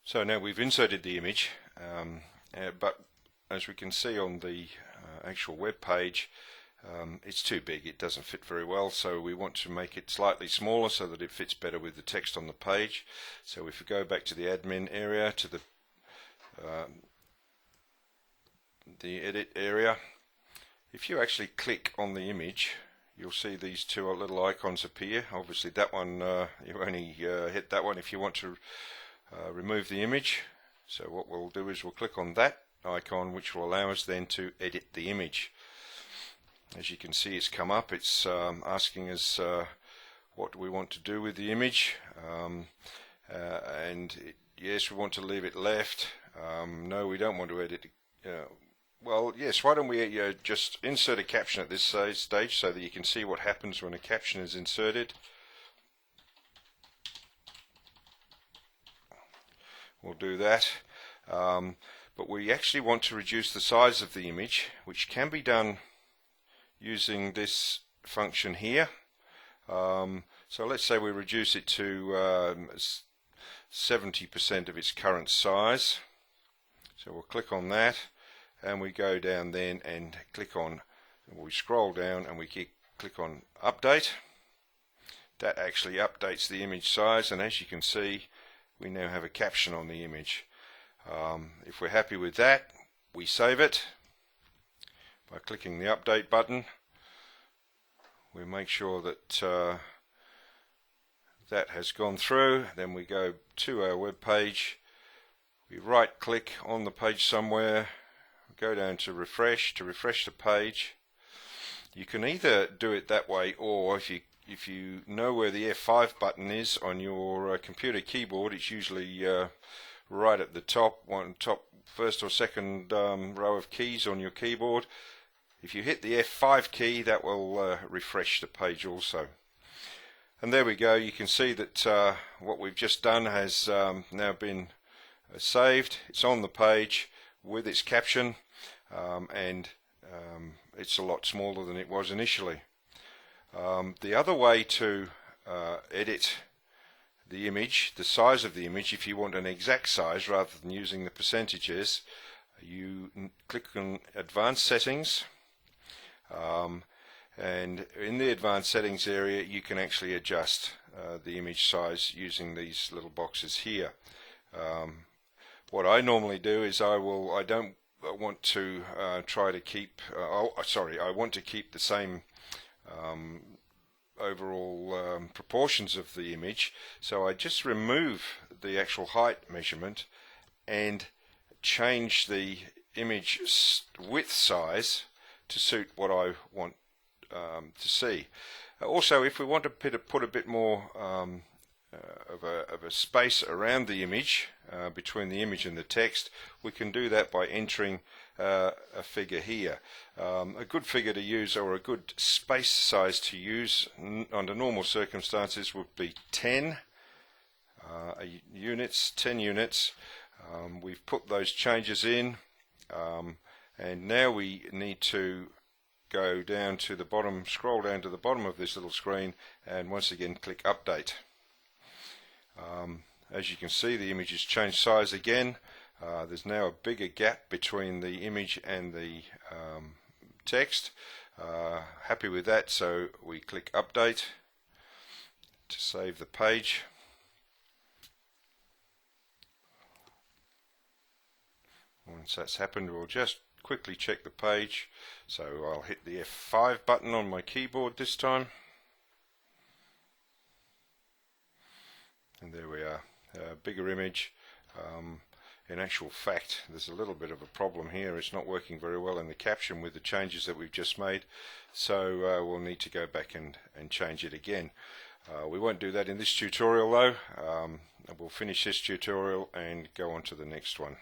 So now we've inserted the image, but as we can see on the actual web page, it's too big, it doesn't fit very well, so we want to make it slightly smaller so that it fits better with the text on the page. So if we go back to the admin area, to the edit area, if you actually click on the image, you'll see these two little icons appear. Obviously that one, you only hit that one if you want to remove the image. So what we'll do is we'll click on that icon, which will allow us then to edit the image. As you can see, it's come up, it's asking us what we want to do with the image, yes, we want to leave it left. No, we don't want to edit. Well, yes, why don't we just insert a caption at this stage so that you can see what happens when a caption is inserted. We'll do that, but we actually want to reduce the size of the image, which can be done using this function here. So let's say we reduce it to 70% of its current size. So we'll click on that, and we go down then and click on, we scroll down and we click on update. That actually updates the image size, and as you can see, we now have a caption on the image. If we're happy with that, we save it by clicking the update button. We make sure that that has gone through. Then we go to our web page, we right click on the page somewhere, go down to refresh the page. You can either do it that way, or if you know where the F5 button is on your computer keyboard, it's usually right at the top first or second row of keys on your keyboard. If you hit the F5 key, that will refresh the page also. And there we go, you can see that what we've just done has now been saved. It's on the page with its caption, and it's a lot smaller than it was initially. The other way to edit the image, the size of the image, if you want an exact size rather than using the percentages, you click on Advanced Settings, and in the Advanced Settings area you can actually adjust the image size using these little boxes here. What I normally do is I don't want to try to keep I want to keep the same overall proportions of the image, so I just remove the actual height measurement and change the image width size to suit what I want to see. Also, if we want to put a bit more of a space around the image, between the image and the text, we can do that by entering a figure here. A good figure to use, or a good space size to use under normal circumstances, would be 10 units. 10 units. We've put those changes in, and now we need to go down to the bottom, scroll down to the bottom of this little screen, and once again click update. As you can see, the image has changed size again. There's now a bigger gap between the image and the text. Happy with that, so we click update to save the page. Once that's happened, we'll just quickly check the page. So I'll hit the F5 button on my keyboard this time. And there we are, a bigger image. In actual fact, there's a little bit of a problem here. It's not working very well in the caption with the changes that we've just made. So we'll need to go back and change it again. We won't do that in this tutorial though. We'll finish this tutorial and go on to the next one.